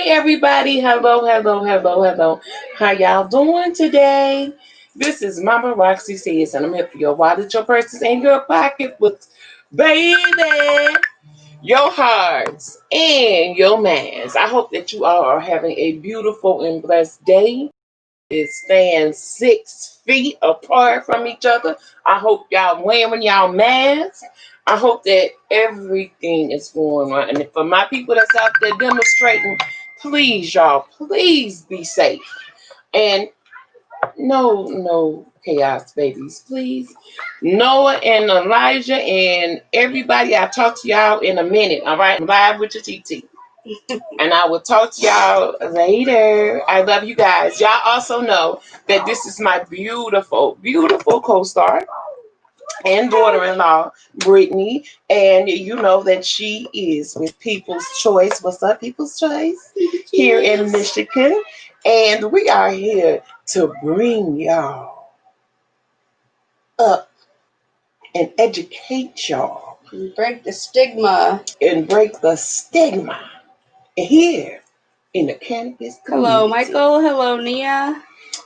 Hi, everybody. Hello, hello, hello, hello. How y'all doing today? This is Mama Roxy Says, and I'm here for your wallet, your purses, and your pocketbooks. Baby, your hearts and your minds. I hope that you all are having a beautiful and blessed day. Is staying 6 feet apart from each other. I hope y'all wearing y'all masks. I hope that everything is going right. And for my people that's out there demonstrating, please, y'all, please be safe. And no chaos, babies, please. Noah and Elijah and everybody, I'll talk to y'all in a minute. All right, I'm live with your TT. And I will talk to y'all later. I love you guys. Y'all also know that this is my beautiful, beautiful co-star and daughter-in-law, Brittany. And you know that she is with People's Choice. What's up, People's Choice? Here in Michigan. And we are here to bring y'all up and educate y'all. Break the stigma. And break the stigma here in the cannabis community. Hello, Michael. Hello, Nia.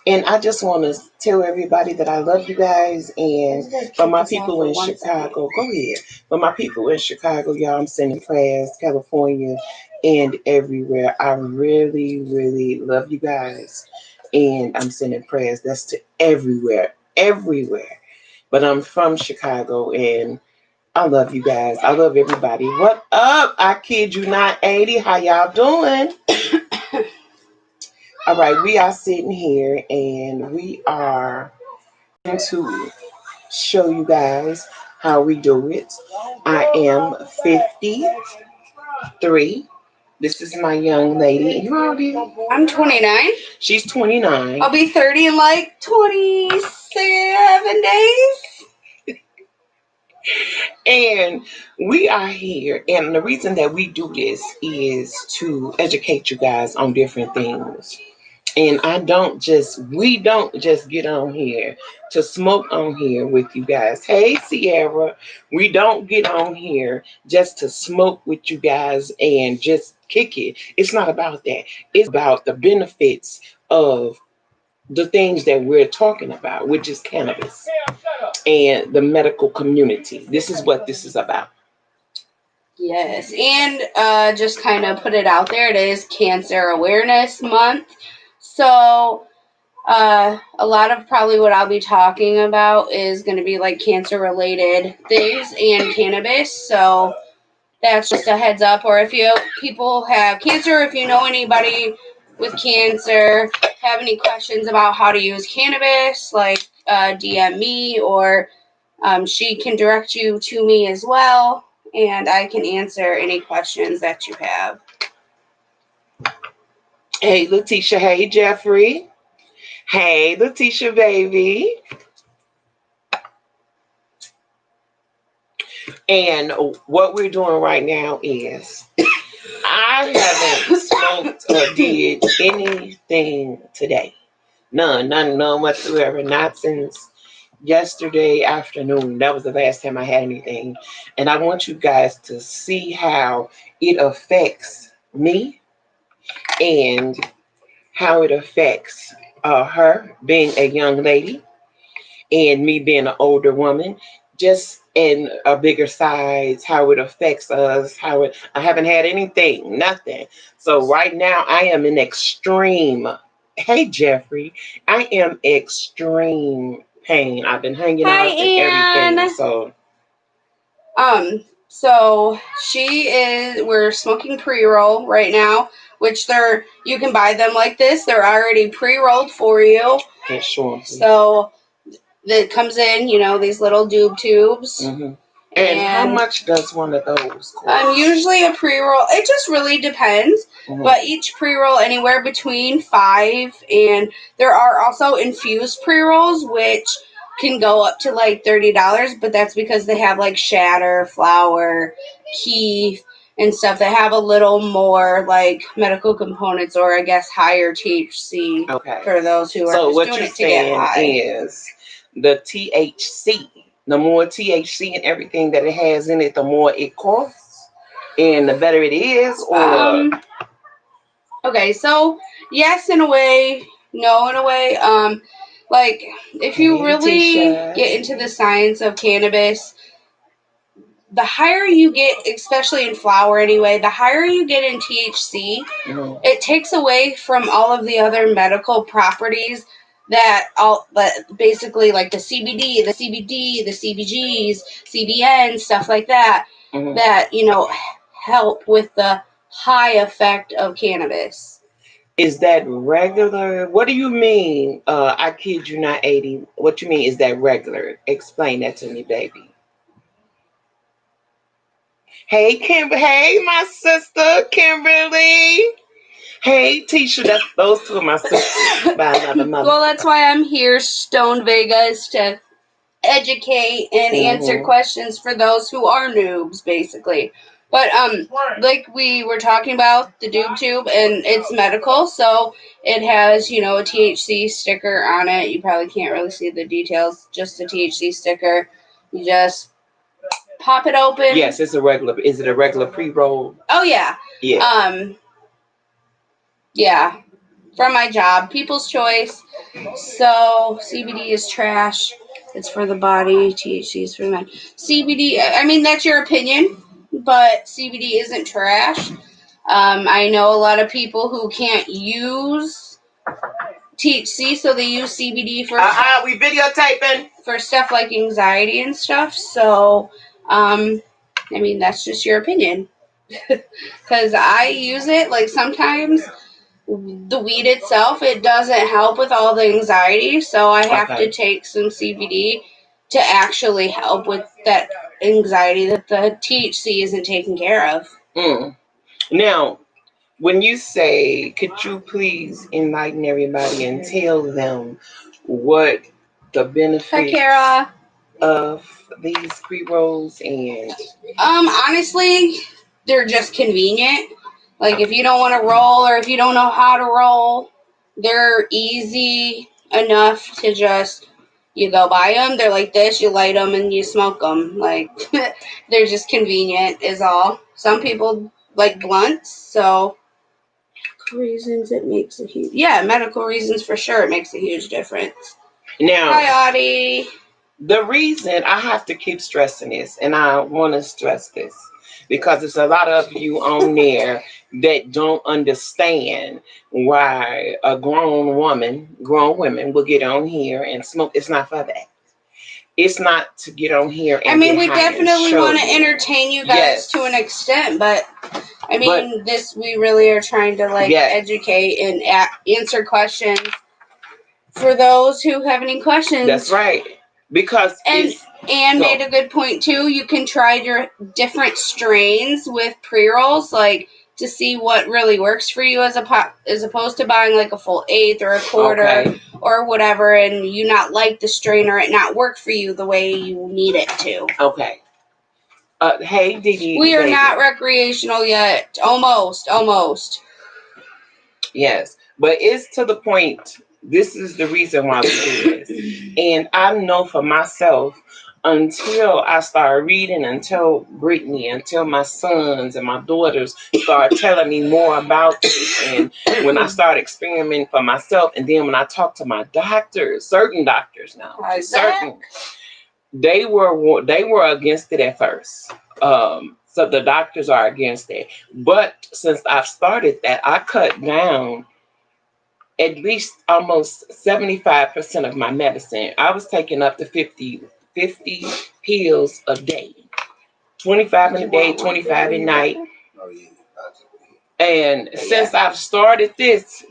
And I just want to tell everybody that I love you guys. And for my people in Chicago, go ahead. For my people in Chicago, y'all, I'm sending prayers, California, and everywhere. I really, really love you guys. And I'm sending prayers. That's to everywhere, everywhere. But I'm from Chicago, and I love you guys. I love everybody. What up? I kid you not, 80. How y'all doing? All right, we are sitting here and we are going to show you guys how we do it. I am 53. This is my young lady. You already? I'm 29. She's 29. I'll be 30 in like 27 days. And we are here. And the reason that we do this is to educate you guys on different things. And we don't just get on here to smoke on here with you guys. Hey, Sierra, we don't get on here just to smoke with you guys and just kick it. It's not about that. It's about the benefits of the things that we're talking about, which is cannabis and the medical community. This is what this is about. Yes, and just kind of put it out there, it is Cancer Awareness Month. So a lot of probably what I'll be talking about is going to be like cancer-related things and cannabis. So that's just a heads up. Or if people have cancer, if you know anybody with cancer, have any questions about how to use cannabis, like DM me, or she can direct you to me as well, and I can answer any questions that you have. Hey, Letitia. Hey, Jeffrey. Hey, Letitia, baby. And what we're doing right now is I haven't smoked or did anything today. None whatsoever. Not since yesterday afternoon. That was the last time I had anything. And I want you guys to see how it affects me and how it affects her being a young lady and me being an older woman, just in a bigger size, how it affects us, I haven't had anything, nothing. So right now I am in extreme, hey Jeffrey, I am extreme pain. I've been hanging out and everything. So we're smoking pre-roll right now, which you can buy them like this. They're already pre-rolled for you. Okay, sure. So that comes in, these little doob tubes. Mm-hmm. And how much does one of those cost? Usually a pre-roll, it just really depends. Mm-hmm. But each pre-roll anywhere between $5, and there are also infused pre-rolls, which can go up to like $30, but that's because they have like shatter, flower, keef, and stuff that have a little more like medical components, or I guess higher THC. Okay. For those who are just doing you're it to get high. Is the THC. The more THC and everything that it has in it, the more it costs, and the better it is. Or okay, Okay, so yes in a way, no in a way. Like if you Hey, really Tisha. get into the science of cannabis, the higher you get, especially in flower anyway, the higher you get in THC, it takes away from all of the other medical properties that basically like the CBD, the CBGs, CBN, stuff like that, that, help with the high effect of cannabis. Is that regular? What do you mean? I kid you not, 80. What you mean is that regular? Explain that to me, baby. Hey, hey, my sister, Kimberly. Hey, Tisha. Those two are my sisters by another mother. Well, that's why I'm here, Stone Vegas, to educate and answer questions for those who are noobs, basically. But like we were talking about the Doob Tube, and it's medical, so it has, a THC sticker on it. You probably can't really see the details, just a THC sticker. You just pop it open. Yes, it's a regular. Is it a regular pre-roll? Oh yeah. Yeah. Yeah. From my job, People's Choice. So CBD is trash. It's for the body. THC is for the mind. CBD. I mean, that's your opinion, but CBD isn't trash. I know a lot of people who can't use THC, so they use CBD for. We videotaping For stuff like anxiety and stuff. So, I mean, that's just your opinion. Because I use it, like, sometimes the weed itself, it doesn't help with all the anxiety, so I have to take some CBD to actually help with that anxiety that the THC isn't taking care of. Now, when you say, could you please enlighten everybody and tell them what the benefits of these pre-rolls and... Honestly, they're just convenient. Like, if you don't want to roll or if you don't know how to roll, they're easy enough to just, you go buy them, they're like this, you light them and you smoke them. Like, they're just convenient is all. Some people like blunts, so medical reasons it makes a huge... Yeah, medical reasons for sure it makes a huge difference. Now, hi, Audie. The reason I have to keep stressing this, and I want to stress this, because there's a lot of you on there that don't understand why grown women will get on here and smoke. It's not for that. It's not to get on here and we definitely want to entertain you guys to an extent, but we really are trying to educate and answer questions for those who have any questions. That's right. Because Anne made a good point too. You can try your different strains with pre-rolls, like to see what really works for you as opposed to buying like a full eighth or a quarter or whatever, and you not like the strain or it not work for you the way you need it to. Okay. Hey, Didi. We are not recreational yet. Almost. Yes, but it's to the point. This is the reason why we do this. And I know for myself, until I started reading, until Brittany, until my sons and my daughters started telling me more about this, and when I started experimenting for myself, and then when I talked to my doctors, certain doctors now, they were against it at first. So the doctors are against it. But since I've started that, I cut down at least almost 75% of my medicine. I was taking up to 50 pills a day. 25 in a day, 25 at night. And since I've started this,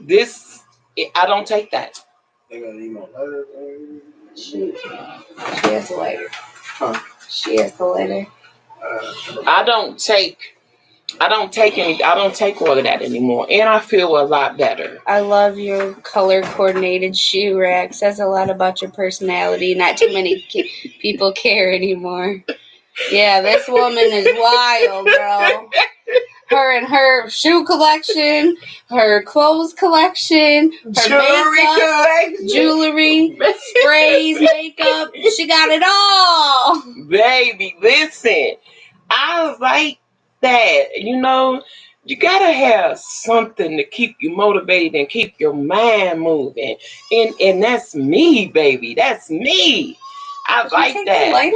I don't take that. She has a lighter. Huh? She has the lighter. I don't take all of that anymore, and I feel a lot better. I love your color coordinated shoe rack. Says a lot about your personality. Not too many people care anymore. Yeah, this woman is wild, bro. Her and her shoe collection, her clothes collection, her jewelry, sprays, makeup. She got it all. Baby, listen. I like that. You gotta have something to keep you motivated and keep your mind moving. And that's me, baby. That's me. I Did you like take that. the lighter?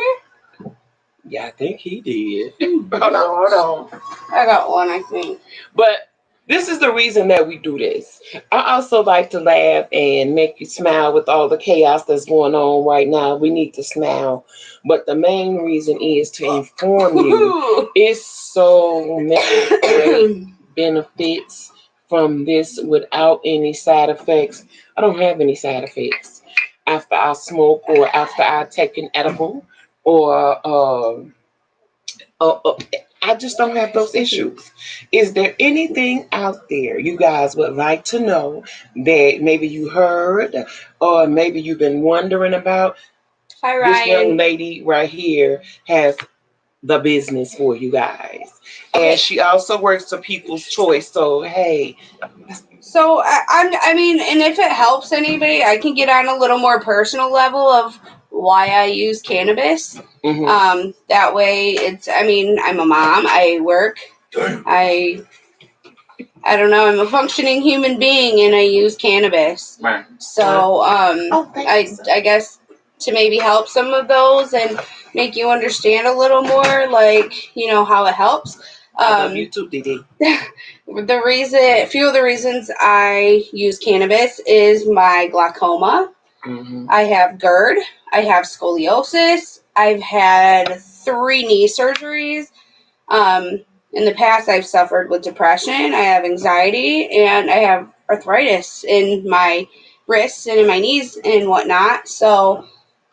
Yeah, I think he did. Hold on. I got one, I think. But this is the reason that we do this. I also like to laugh and make you smile with all the chaos that's going on right now. We need to smile. But the main reason is to inform you. It's so many great benefits from this without any side effects. I don't have any side effects after I smoke or after I take an edible or uh, I just don't have those issues. Is there anything out there you guys would like to know that maybe you heard or maybe you've been wondering about? Hi, This young Ryan. lady right here has the business for you guys. Okay. And she also works for People's Choice. So, hey. So I mean, and if it helps anybody, I can get on a little more personal level of why I use cannabis. That way, it's. I mean, I'm a mom. I work. I don't know. I'm a functioning human being, and I use cannabis. Right. So I guess to maybe help some of those and make you understand a little more, like how it helps. I love you too, Didi. A few of the reasons I use cannabis is my glaucoma. I have GERD. I have scoliosis. I've had 3 knee surgeries. In the past, I've suffered with depression. I have anxiety, and I have arthritis in my wrists and in my knees and whatnot. So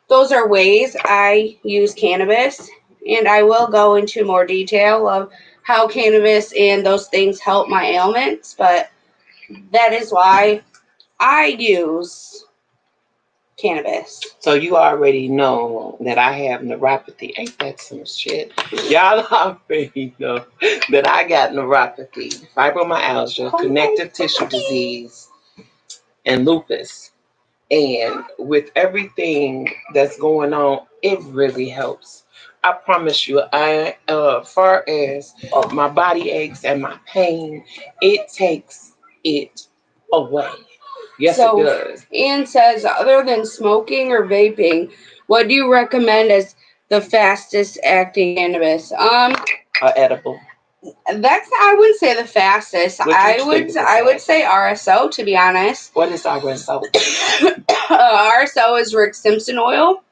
those are ways I use cannabis, and I will go into more detail of how cannabis and those things help my ailments, but that is why I use cannabis. So you already know that I have neuropathy. Ain't that some shit? Y'all already know that I got neuropathy, fibromyalgia, connective tissue disease, and lupus. And with everything that's going on, it really helps. I promise you, far as my body aches and my pain, it takes it away. Yes, it does. Ian says, other than smoking or vaping, what do you recommend as the fastest acting cannabis? Edible. I wouldn't say the fastest. I would say RSO, to be honest. What is RSO? RSO is Rick Simpson oil,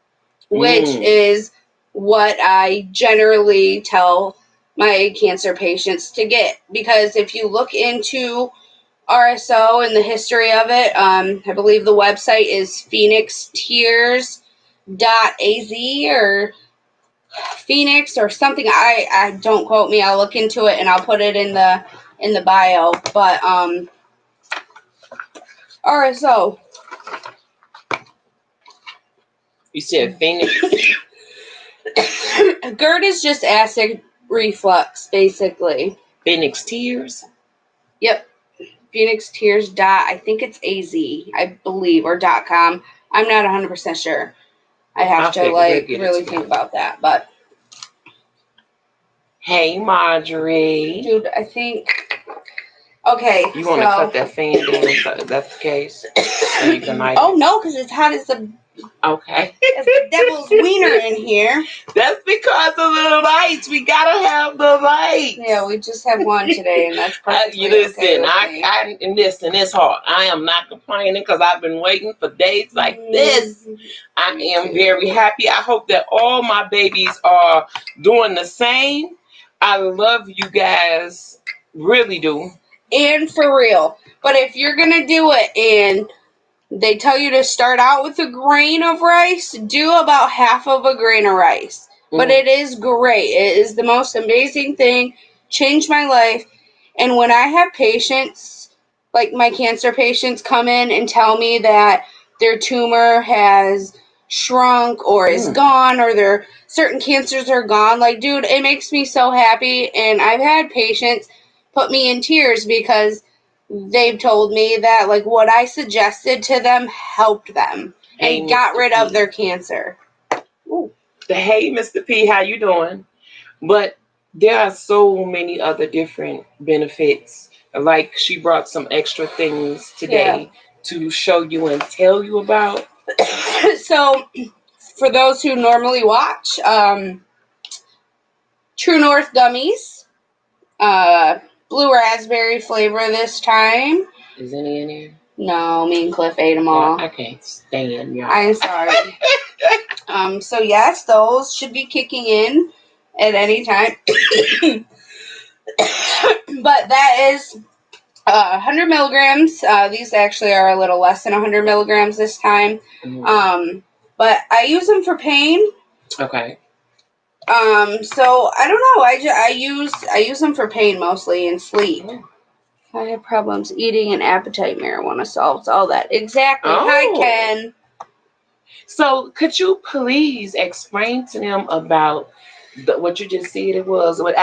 which is what I generally tell my cancer patients to get, because if you look into RSO and the history of it, I believe the website is phoenixtears.az or Phoenix or something. I don't quote me. I'll look into it and I'll put it in the bio. But RSO. You said Phoenix. GERD is just acid reflux, basically. Phoenix Tears. Yep. Phoenix Tears. I think it's AZ, I believe, or .com. I'm not 100% sure. I have to really think about that. But hey, Marjorie. Dude, I think. Okay. You want to cut that fan down if that's the case? So you can light Oh no, because it's hot as the. Okay. As the devil's wiener in here. That's because of the lights. We gotta have the lights. Yeah, we just have one today, and that's perfectly listen, okay listen, it's hard. I am not complaining because I've been waiting for days like this. I am very happy. I hope that all my babies are doing the same. I love you guys. Really do. And for real. But if you're gonna do it and they tell you to start out with a grain of rice, do about half of a grain of rice. But it is great. It is the most amazing thing. Changed my life. And when I have patients, like my cancer patients, come in and tell me that their tumor has shrunk or is gone, or their certain cancers are gone, like, dude, it makes me so happy. And I've had patients put me in tears because they've told me that, like, what I suggested to them helped them and got rid of their cancer. Hey, Mr. P, how you doing? But there are so many other different benefits. Like she brought some extra things today to show you and tell you about. So, for those who normally watch, True North gummies, blue raspberry flavor this time. Is any in here? No, me and Cliff ate them all. I can't stand y'all. I'm sorry. So yes, those should be kicking in at any time. But that is 100 milligrams. These actually are a little less than 100 milligrams this time. Mm-hmm. But I use them for pain. Okay. So I don't know. I use them for pain mostly and sleep. Oh. I have problems eating and appetite. Marijuana solves all that. Exactly. Oh. Hi, Ken. So could you please explain to them about what you just said it was? What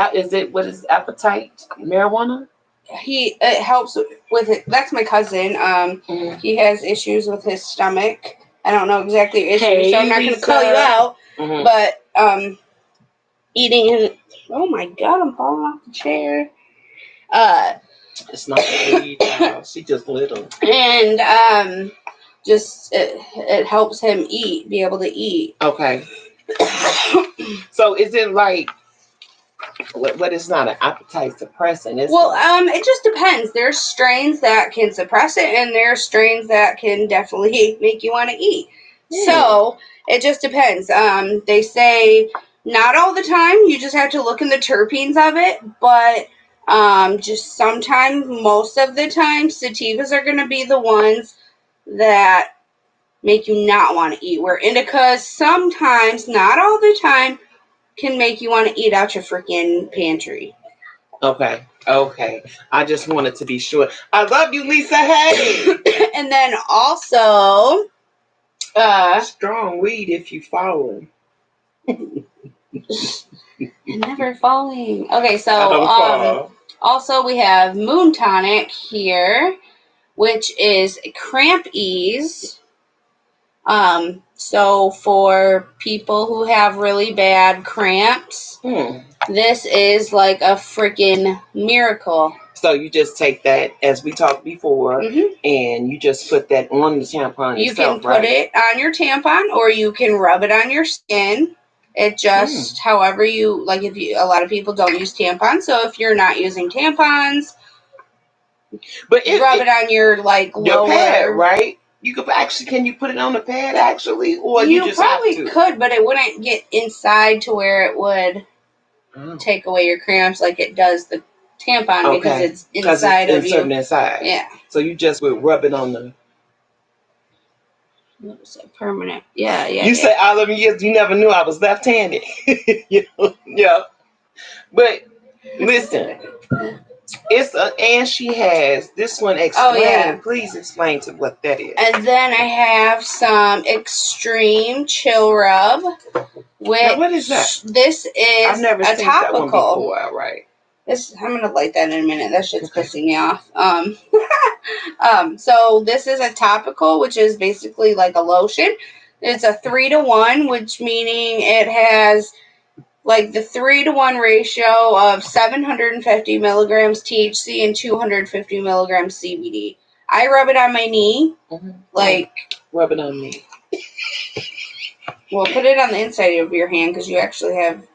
is appetite? Marijuana? It helps with it. That's my cousin. Mm-hmm. He has issues with his stomach. I don't know exactly issues, Hey, so I'm not going to call you Lisa. out. Mm-hmm. But eating and oh my god, I'm falling off the chair. It's not me, child. She just little. And just it helps him be able to eat. Okay. So is it like what is not an appetite suppressant? It just depends. There's strains that can suppress it, and there's strains that can definitely make you want to eat. So it just depends. They say not all the time. You just have to look in the terpenes of it, but just sometimes, most of the time, sativas are going to be the ones that make you not want to eat. Where indicas sometimes, not all the time, can make you want to eat out your freaking pantry. Okay. I just wanted to be sure. I love you, Lisa. Hey. And then also, strong weed if you follow. never falling. Okay, so I don't fall. Also we have Moon Tonic here, which is Cramp Ease. So for people who have really bad cramps, this is like a freaking miracle. So you just take that, as we talked before, and you just put that on the tampon You itself, can put it on your tampon, or you can rub it on your skin. It just, however you, like a lot of people don't use tampons, so if you're not using tampons, but rub it on your, like, your lower. pad, right? You could actually, can you put it on the pad actually, or you just probably have to? could, but it wouldn't get inside to where it would take away your cramps like it does the tampon, because it's inside of you. Inside. Yeah. So you just would rub it on the. What was it? Permanent. Yeah. You say all of years you never knew I was left-handed. Yeah. But listen, and she has this one. Explain, please explain to what that is. And then I have some Extreme Chill Rub. Now, what is that? This is I've never seen topical. That one before. All right. I'm gonna light that in a minute. That shit's pissing me off. So this is a topical, which is basically like a lotion. It's a 3-to-1, which meaning it has like the 3-to-1 ratio of 750 milligrams THC and 250 milligrams CBD. I rub it on my knee, rub it on me. Well, put it on the inside of your hand because you actually have.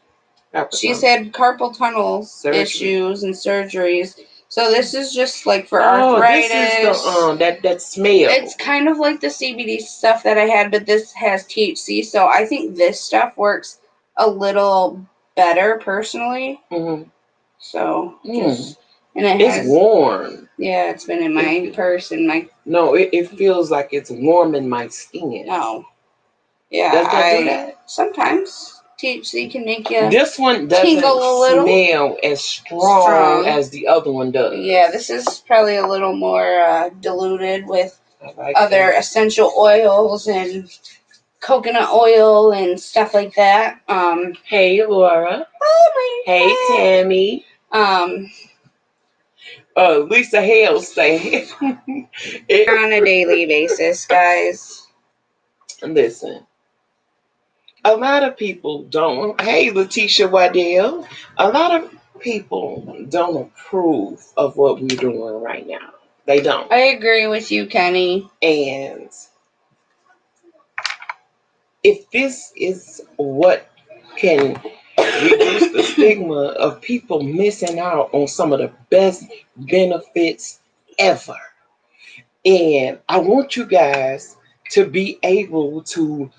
She's had carpal tunnel issues and surgeries. So this is just like for arthritis. This is that smell. It's kind of like the CBD stuff that I had, but this has THC. So I think this stuff works a little better personally. So and it's warm. Yeah, it's been in my purse and my. No, it feels like it's warm in my skin. No. Yeah, does that do that? Sometimes. THC can make you. This one doesn't smell as strong as the other one does. Yeah, this is probably a little more diluted with other essential oils and coconut oil and stuff like that. Hey, Laura. Oh my. Hey, Tammy. Lisa Hale say on a daily basis, guys. Listen. A lot of people don't. Hey, Letitia Waddell. A lot of people don't approve of what we're doing right now. They don't. I agree with you, Kenny. And if this is what can reduce the stigma of people missing out on some of the best benefits ever, and I want you guys to be able to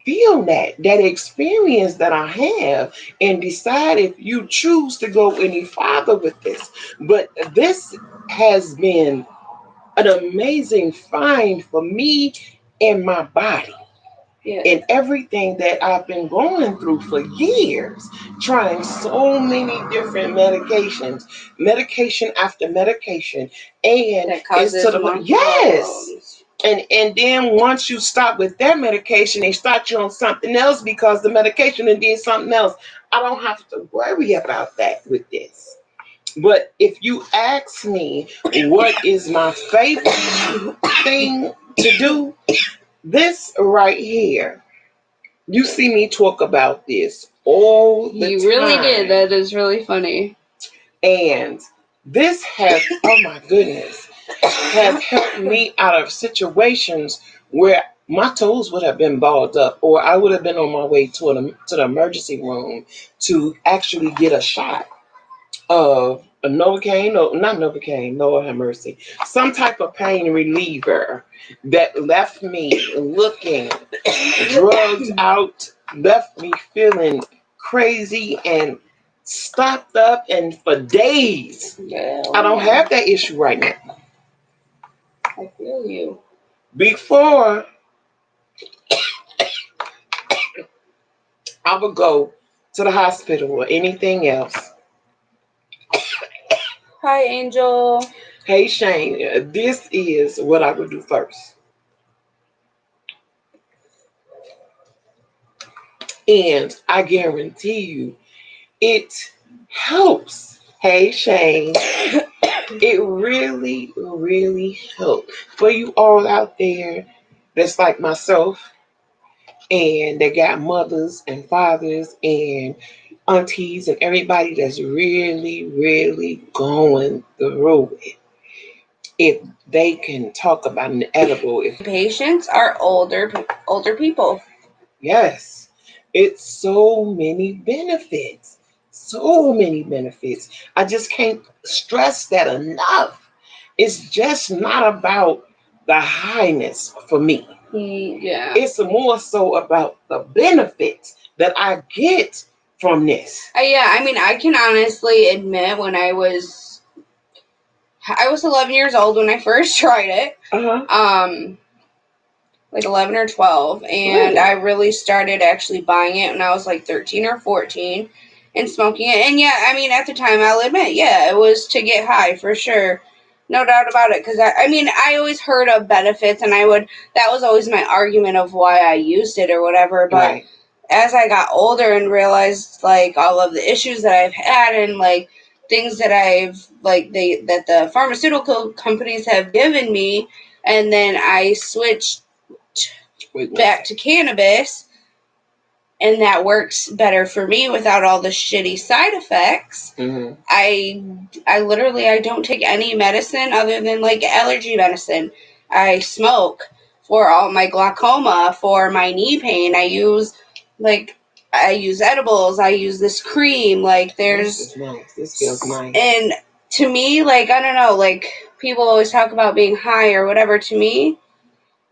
feel that experience that I have and decide if you choose to go any farther with this. But this has been an amazing find for me and my body. Yeah. And everything that I've been going through for years, trying so many different medications, medication after medication, and that causes it's to the more yes. problems. And then once you stop with their medication, they start you on something else because the medication and did something else. I don't have to worry about that with this. But if you ask me what is my favorite thing to do, this right here. You see me talk about this all the time. You really did. That is really funny. And this has, oh my goodness, has helped me out of situations where my toes would have been balled up, or I would have been on my way to the emergency room to actually get a shot of a Novocaine, no, not Novocaine, Lord have mercy, some type of pain reliever that left me looking drugged out, left me feeling crazy and stopped up, and for days. I don't have that issue right now. I feel you. Before, I would go to the hospital or anything else. Hi, Angel. Hey, Shane, this is what I would do first. And I guarantee you, it helps. Hey, Shane, it really, really helps. For you all out there that's like myself, and they got mothers and fathers and aunties and everybody that's really, really going through it. If they can talk about an edible, if Patients are older people. yes, it's so many benefits. So many benefits. I just can't stress that enough. It's just not about the highness for me. Yeah. It's more so about the benefits that I get from this. Yeah, I mean, I can honestly admit when I was 11 years old when I first tried it. Like 11 or 12, and Really? I really started actually buying it when I was like 13 or 14 and smoking it. And yeah, I mean, at the time, I'll admit, yeah, it was to get high for sure. No doubt about it. Because I mean, I always heard of benefits, and that was always my argument of why I used it or whatever. But Right. as I got older and realized like all of the issues that I've had and like things that that the pharmaceutical companies have given me, and then I switched back to cannabis, and that works better for me without all the shitty side effects. Mm-hmm. I literally I don't take any medicine other than like allergy medicine. I smoke for all my glaucoma, for my knee pain. I use edibles. I use this cream. Like there's This is nice. This feels nice. And to me, like I don't know, like people always talk about being high or whatever. To me,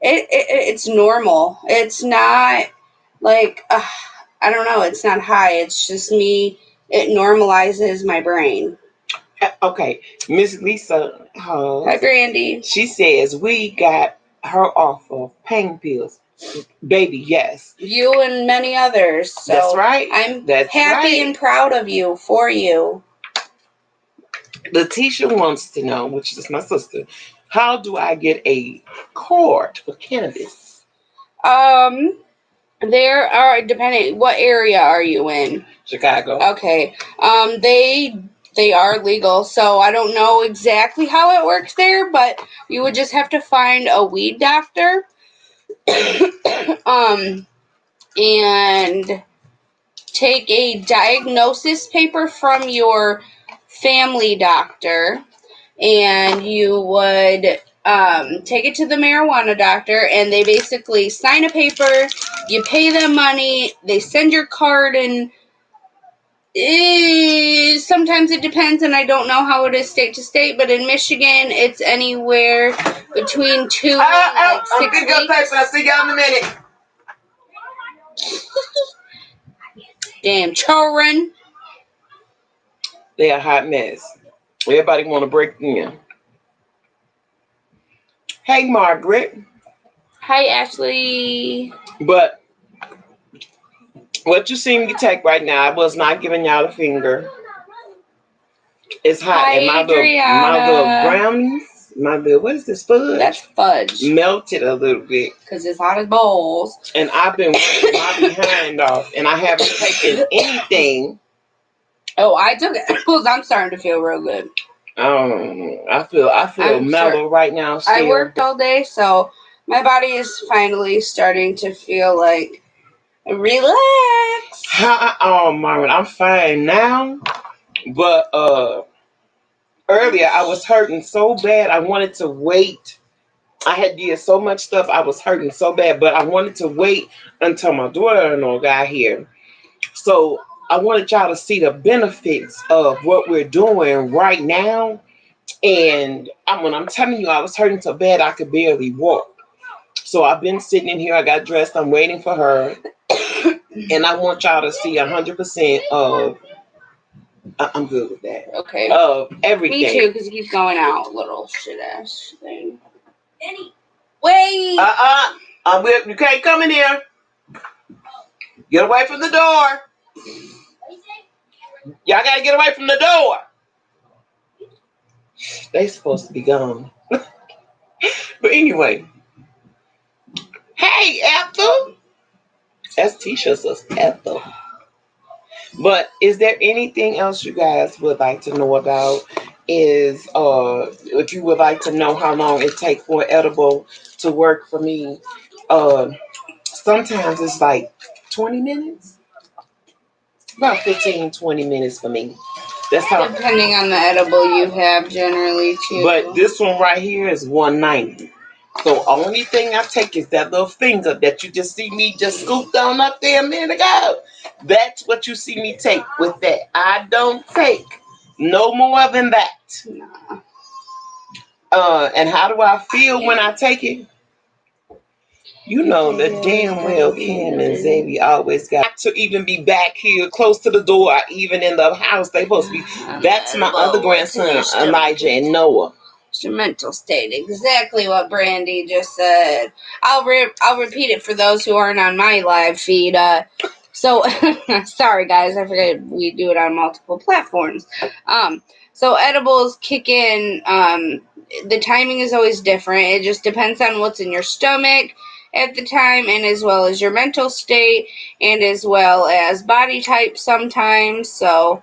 it's normal. It's not like I don't know. It's not high. It's just me. It normalizes my brain. Okay, Miss Lisa, Hi, Brandy. she says we got her off of pain pills. Baby, yes. You and many others. So that's right. I'm That's happy right. and proud of you for you. Letitia wants to know, which is my sister, how do I get a cord for cannabis? There are, depending, what area are you in? Chicago. Okay. They are legal, so I don't know exactly how it works there, but you would just have to find a weed doctor. and take a diagnosis paper from your family doctor, and you would take it to the marijuana doctor, and they basically sign a paper, you pay them money, they send your card, and sometimes it depends, and I don't know how it is state to state, but in Michigan, it's anywhere between 2 and like 6 weeks. I'll see y'all in a minute. Damn children. They a hot mess. Everybody want to break in. Hey, Margaret. Hi, Ashley. But what you see me take right now, I was not giving y'all the finger. It's hot. Hi, and my little brownies, what is this, fudge? That's fudge. Melted a little bit. Because it's hot as balls. And I've been working my behind off, and I haven't taken anything. Oh, I took it. I'm starting to feel real good. I feel mellow right now still. I worked all day, so my body is finally starting to feel like relax. Marvin, I'm fine now. But earlier I was hurting so bad I wanted to wait. I had did so much stuff, I was hurting so bad, but I wanted to wait until my daughter-in-law got here. So I wanted y'all to see the benefits of what we're doing right now. And when I'm telling you, I was hurting so bad I could barely walk. So I've been sitting in here, I got dressed, I'm waiting for her. And I want y'all to see 100% of, I'm good with that. Okay. Of everything. Me too, because it keeps going out, little shit ass thing. Wait. You can't come in here. Get away from the door. Y'all gotta get away from the door. They supposed to be gone. But anyway. Hey, Ethel. That's Tisha's Ethel. But is there anything else you guys would like to know about? Is if you would like to know how long it takes for an edible to work for me, sometimes it's like 20 minutes. About 15, 20 minutes for me. That's how. Depending on the edible you have generally too. But this one right here is $1.90. So only thing I take is that little finger that you just see me just scoop down up there a minute ago. That's what you see me take with that. I don't take no more than that. Nah. And how do I feel when I take it? You know that damn well Kim and Xavier always got to even be back here close to the door, even in the house they supposed to be. That's my other grandson, Elijah and Noah. Your mental state, exactly what Brandy just said. I'll repeat it for those who aren't on my live feed. So sorry guys, I forget we do it on multiple platforms. So edibles kick in. The timing is always different. It just depends on what's in your stomach at the time, and as well as your mental state, and as well as body type sometimes. So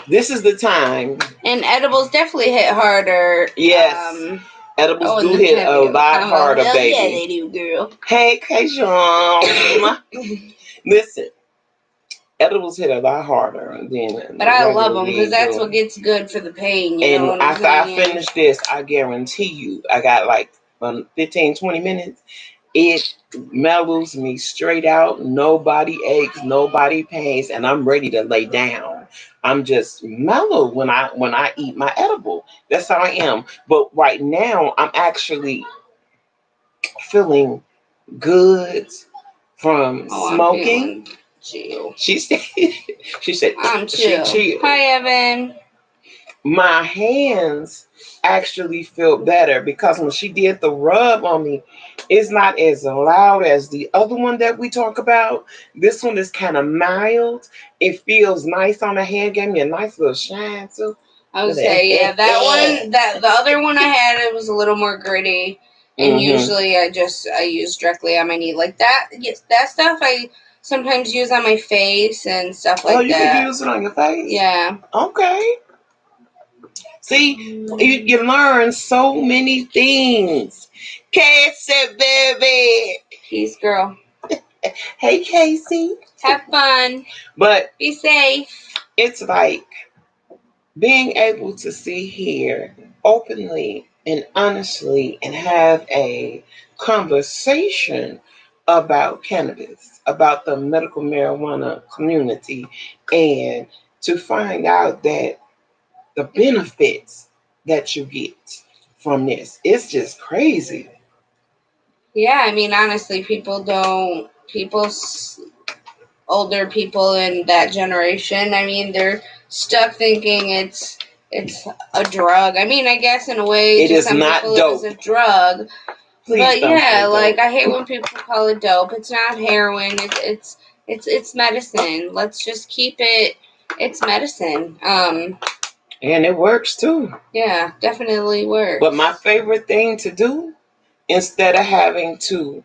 this is the time. And edibles definitely hit harder. Yes. Edibles do hit a lot harder, baby. Yeah, they do, girl. Hey, Kajon. Listen, edibles hit a lot harder than. But I love them because that's what gets good for the pain. You know what after I finish this, I guarantee you, I got like 15, 20 minutes. It mellows me straight out. Nobody aches, nobody pains, and I'm ready to lay down. I'm just mellow when I eat my edible. That's how I am. But right now, I'm actually feeling good from smoking. Chill. She said I'm chill. She chill. Hi, Evan. My hands actually feel better because when she did the rub on me, it's not as loud as the other one that we talk about. This one is kind of mild. It feels nice on the hand. Gave me a nice little shine too. I would say, yeah, that one, the other one I had, it was a little more gritty, and usually I use directly on my knee like that. Yes, that stuff I sometimes use on my face and stuff like that. Oh, you can use it on your face? Yeah. Okay. See, you learn so many things. Cassie, baby. Peace, girl. Hey, Casey. Have fun. But be safe. It's like being able to sit here openly and honestly and have a conversation about cannabis, about the medical marijuana community, and to find out that the benefits that you get from this, it's just crazy. Yeah, I mean, honestly, older people in that generation, I mean, they're stuck thinking it's a drug. I mean, I guess in a way, It to is some not people, dope. it is a drug. Please But don't yeah, say like dope. I hate when people call it dope. It's not heroin. It's medicine. Let's just keep it. It's medicine. And it works too. Yeah, definitely works. But my favorite thing to do, instead of having to,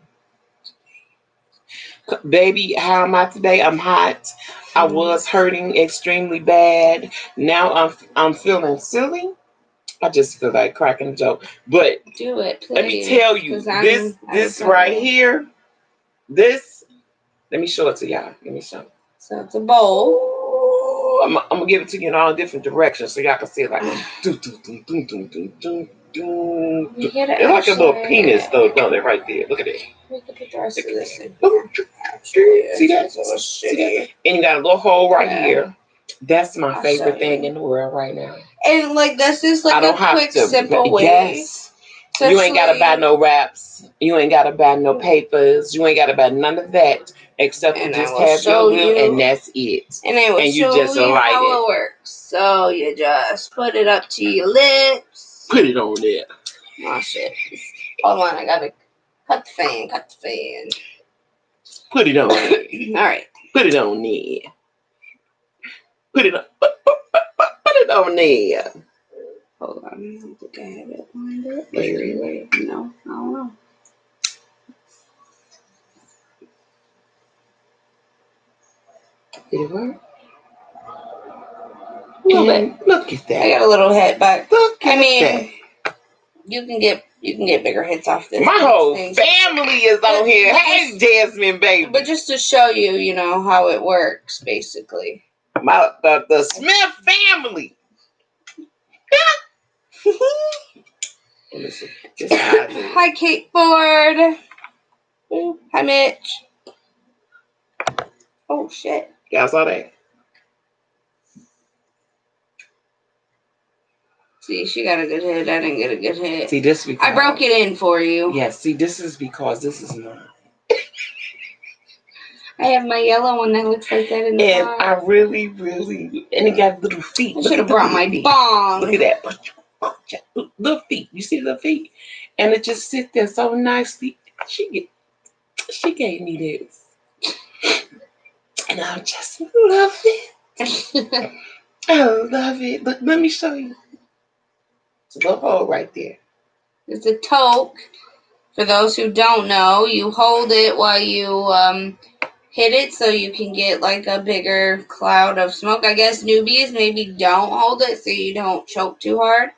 baby, how am I today? I'm hot. I was hurting extremely bad. Now I'm feeling silly. I just feel like cracking a joke. But do it, please. Let me tell you, this right here, this. Let me show it to y'all. Let me show. So it's a bowl. Ooh, I'm gonna give it to you in all different directions so y'all can see it like. They're like a little penis though, don't they? Right there. Look at it. We could put the rest of this in. See that? See that? And you got a little hole right here. That's my favorite thing in the world right now. And like this is like a quick, simple way. Yes. You ain't gotta buy no wraps. You ain't gotta buy no papers. You ain't gotta buy none of that except to just have your will, and that's it. And I will show you how it works. So you just put it up to your lips. Put it on there. Oh shit! Hold on, I gotta cut the fan. Cut the fan. Put it on there. All right. Put it on there. Put it on. Put it on there. Hold on, I don't think I have it lined up. Wait. No, I don't know. Did it work? A little bit. Look at that. I got a little hit, but look at that. You can get bigger hits off this. My whole family is on here. Hey, Jasmine, baby. But just to show you, you know, how it works, basically. The Smith family. Hi, Kate Ford. Hi, Mitch. Oh, shit. Y'all saw that? See, she got a good hit. I didn't get a good hit. See, this because I broke it in for you. Yeah, see, this is because this is mine. I have my yellow one that looks like that in the And box. I really, and it got little feet. I should have brought my bong. Look at that. Little feet. You see the feet? And it just sit there so nicely. She gave me this. And I just love it. I love it. Look, let me show you. It's a little hole right there. It's a toke. For those who don't know, you hold it while you hit it so you can get like a bigger cloud of smoke. I guess newbies maybe don't hold it so you don't choke too hard.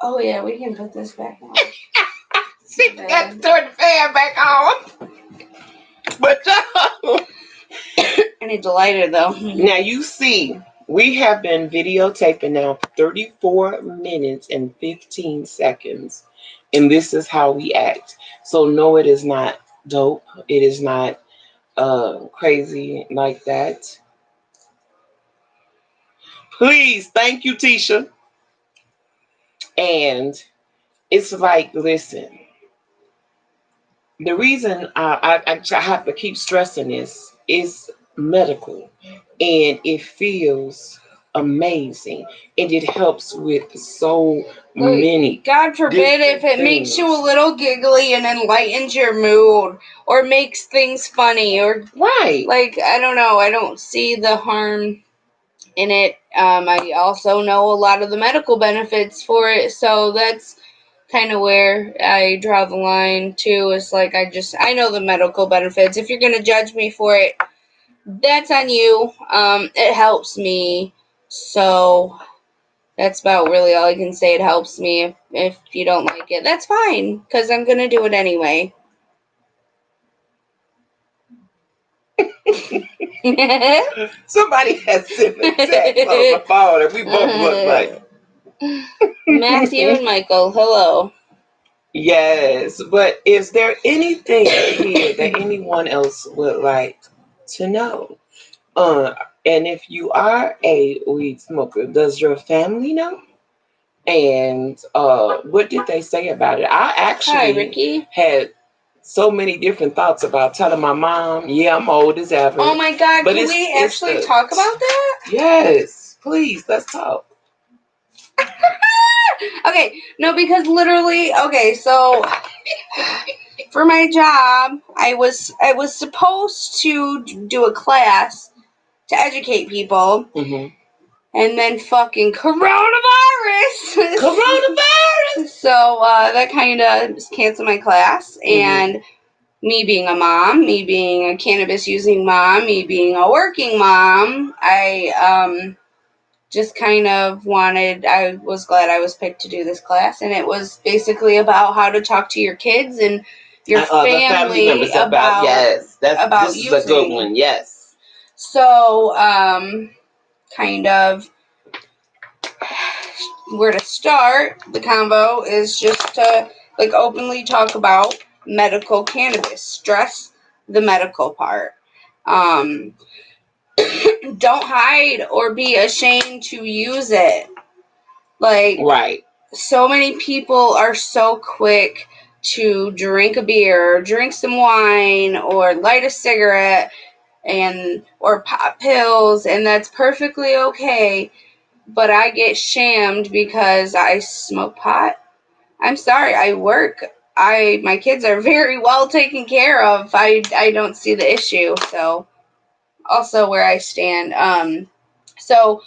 Oh yeah, we can put this back on. She got to turn the fan back on. But I need to light it though. Now you see, we have been videotaping now for 34 minutes and 15 seconds. And this is how we act. So no, it is not dope. It is not crazy like that. Please, thank you, Tisha. And it's like, listen, the reason I have to keep stressing this is medical, and it feels amazing, and it helps with so many. God forbid if it makes you a little giggly and enlightens your mood, or makes things funny, or right. Like, I don't know. I don't see the harm in it. I also know a lot of the medical benefits for it, so that's kind of where I draw the line too. Is like I know the medical benefits. If you're gonna judge me for it, that's on you. It helps me, so That's about really all I can say. It helps me. If you don't like it, that's fine, because I'm going to do it anyway. Somebody has sent a text on the phone and we both look like Matthew and Michael, hello. yes, but is there anything here that anyone else would like to know? Uh, and if you are a weed smoker, does your family know? And what did they say about it? I Hi, actually Ricky. had so many different thoughts about telling my mom, yeah, I'm old as ever. Oh my God, But can we actually talk about that? Yes, please, let's talk. Okay, no, because literally, okay, so for my job, I was supposed to do a class to educate people, and then fucking coronavirus. Coronavirus. So that kind of canceled my class, and me being a mom, me being a cannabis using mom, me being a working mom, I just kind of I was glad I was picked to do this class, and it was basically about how to talk to your kids and your family members about yes, this is a good one. Yes. So, kind of where to start the convo is just to like openly talk about medical cannabis, stress the medical part. Um, don't hide or be ashamed to use it. Like, right. So many people are so quick to drink a beer, or drink some wine, or light a cigarette, or pop pills, and that's perfectly okay. But I get shamed because I smoke pot. I'm sorry, I work. My kids are very well taken care of. I don't see the issue. So also where I stand. So,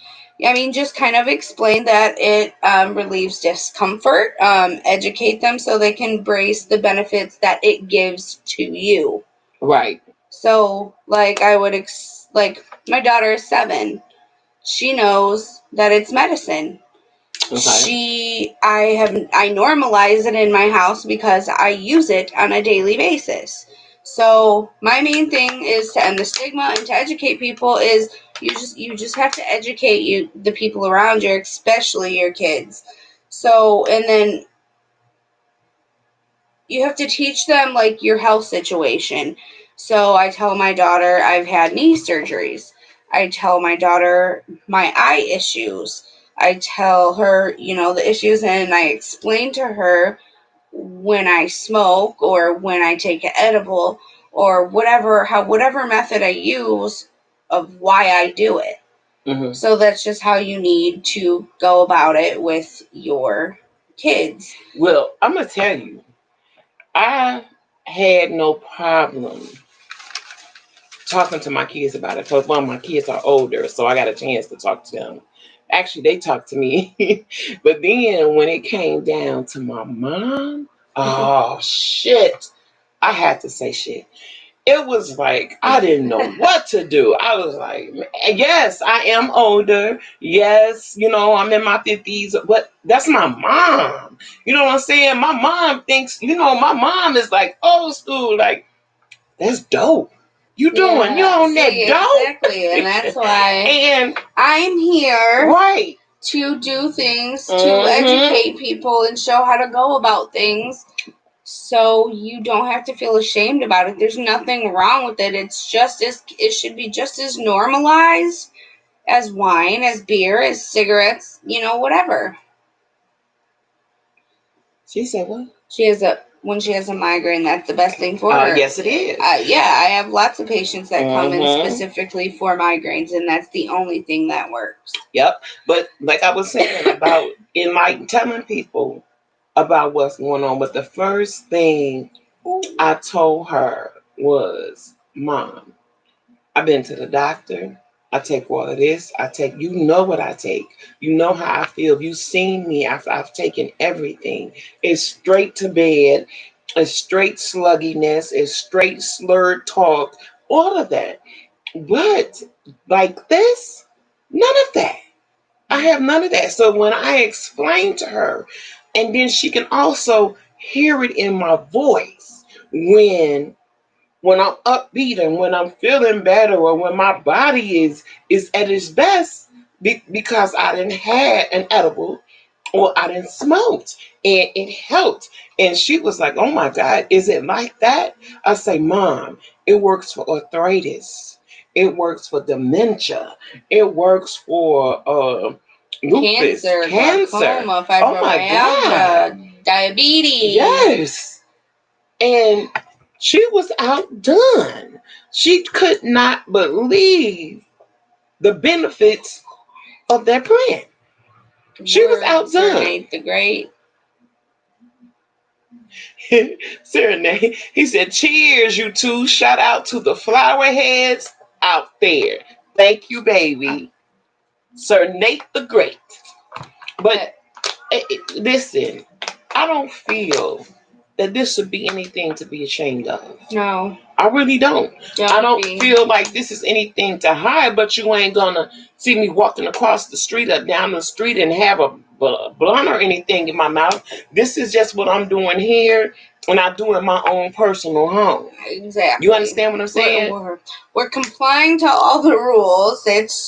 I mean, just kind of explain that it relieves discomfort, educate them so they can embrace the benefits that it gives to you. Right. So, like, like, my daughter is 7. She knows that it's medicine. Okay. I normalize it in my house because I use it on a daily basis. So my main thing is to end the stigma and to educate people is you just have to educate the people around you, especially your kids. So and then you have to teach them like your health situation. So I tell my daughter I've had knee surgeries. I tell my daughter my eye issues. I tell her, the issues, and I explain to her when I smoke or when I take an edible or whatever method I use of why I do it. So that's just how you need to go about it with your kids. Well, I'm gonna tell you, I had no problem talking to my kids about it because one of my kids are older, so I got a chance to talk to them. Actually, they talked to me, but then when it came down to my mom, oh shit, I had to say shit. It was like I didn't know what to do. I was like, yes, I am older. Yes, I'm in my 50s, but that's my mom. You know what I'm saying? My mom thinks, my mom is like old school, like that's dope. You doing? You on that dope? Exactly, and that's why and I'm here, right, to do things to educate people and show how to go about things, so you don't have to feel ashamed about it. There's nothing wrong with it. It should be just as normalized as wine, as beer, as cigarettes, whatever. She said what? When she has a migraine, that's the best thing for her. Yes, it is. Yeah, I have lots of patients that come in specifically for migraines, and that's the only thing that works. Yep. But like I was saying about telling people about what's going on, but the first thing I told her was, Mom, I've been to the doctor. I take all of this. You know what I take. You know how I feel. You've seen me. I've taken everything. It's straight to bed. It's straight slugginess. It's straight slurred talk. All of that. But like this, none of that. I have none of that. So when I explain to her, and then she can also hear it in my voice when I'm upbeat and when I'm feeling better or when my body is at its best because I didn't had an edible or I didn't smoked and it helped. And she was like, "Oh my God, is it like that?" I say, "Mom, it works for arthritis. It works for dementia. It works for lupus, cancer. glaucoma, Oh my God, fibromyalgia, diabetes." yes." And she was outdone. She could not believe the benefits of that plan. She was outdone. Serenade the Great. Serenade. He said, "Cheers, you two. Shout out to the flower heads out there. Thank you, baby." Sir Nate the Great. But listen, I don't feel that this should be anything to be ashamed of. No. I really don't. I don't feel like this is anything to hide, but you ain't gonna see me walking across the street or down the street and have a blunt or anything in my mouth. This is just what I'm doing here, and I do it in my own personal home. Exactly. You understand what I'm saying? We're complying to all the rules.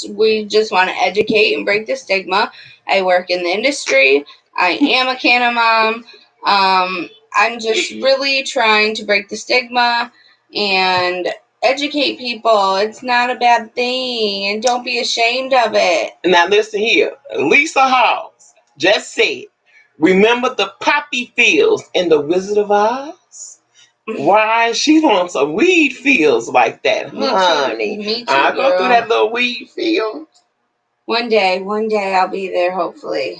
We just want to educate and break the stigma. I work in the industry. I am a Canna mom. I'm just really trying to break the stigma and educate people. It's not a bad thing, and don't be ashamed of it. Now listen here. Lisa Halls just said, "Remember the poppy fields in the Wizard of Oz?" Why, she wants a weed fields like that, honey. Me too, I'll go through girl. that little weed field. One day I'll be there, hopefully.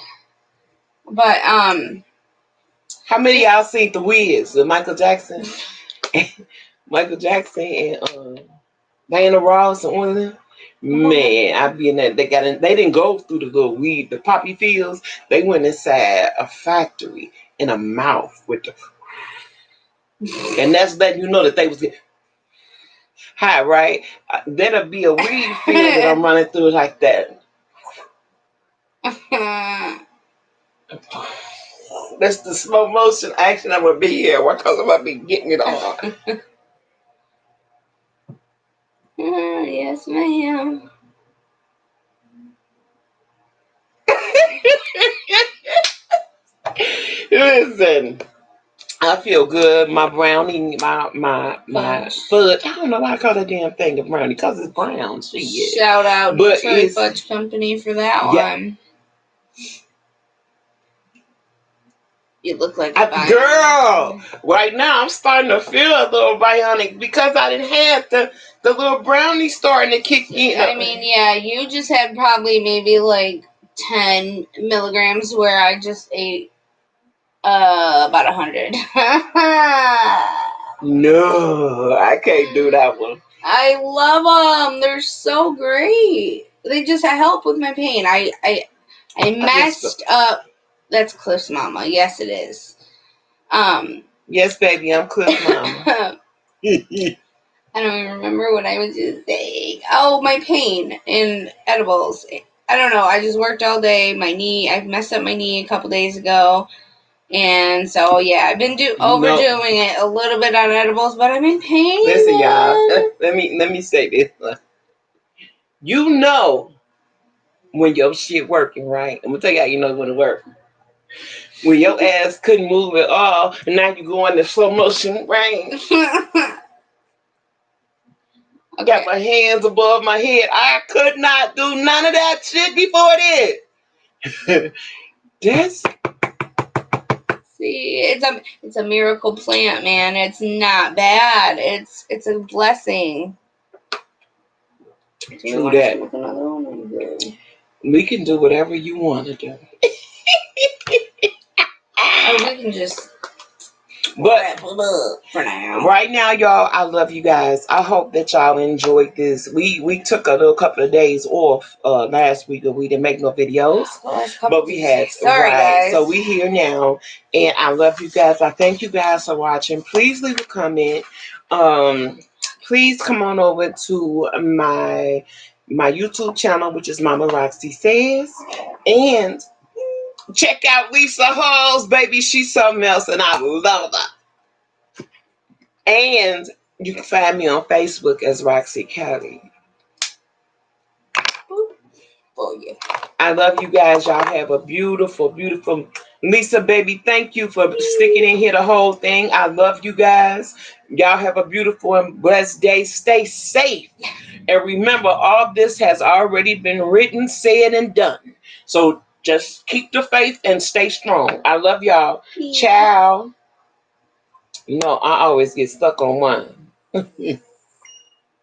But how many of y'all seen the Wiz with Michael Jackson? Michael Jackson and Diana Ross and one of them. Man, I be in that. They didn't go through the little weed, the poppy fields. They went inside a factory in a mouth with the, and that's letting you know that they was getting high, right? There'll be a weed field that I'm running through like that. That's the slow motion action I'm gonna be here. What cause I'm gonna be getting it on. Yes, ma'am. Listen, I feel good. My brownie, my fudge. I don't know why I call that damn thing a brownie because it's brown. Shout out Detroit Fudge Company for that one. You look like a bionic. Girl, right now I'm starting to feel a little bionic because I didn't have the little brownie starting to kick in. I mean, yeah, you just had probably maybe like 10 milligrams where I just ate about 100. No, I can't do that one. I love them. They're so great. They just help with my pain. I messed up. That's Cliff's mama. Yes, it is. Yes, baby, I'm Cliff's mama. I don't even remember what I was just saying. Oh, my pain in edibles. I don't know. I just worked all day. My knee. I messed up my knee a couple days ago. And so, yeah, I've been overdoing it a little bit on edibles, but I'm in pain. Listen, y'all. Let me say this. You know when your shit working, right? I'm gonna tell you how you know when it works. When your ass couldn't move at all, and now you go into slow motion, right? Okay. Got my hands above my head. I could not do none of that shit before this. That's See, it's a miracle plant, man. It's not bad. It's a blessing. True that. We can do whatever you want to do. Or we can just but for now. Right now, y'all, I love you guys. I hope that y'all enjoyed this. We took a little couple of days off last week and we didn't make no videos. But we had guys. So we here now, and I love you guys. I thank you guys for watching. Please leave a comment. Please come on over to my my YouTube channel, which is Mama Roxy Says. And check out Lisa Halls, baby. She's something else, and I love her. And you can find me on Facebook as Roxy Kelly. For you. I love you guys. Y'all have a beautiful, beautiful Lisa, baby. Thank you for sticking in here the whole thing. I love you guys. Y'all have a beautiful and blessed day. Stay safe. And remember, all this has already been written, said, and done. So just keep the faith and stay strong. I love y'all. Yeah. Ciao. You know, I always get stuck on one.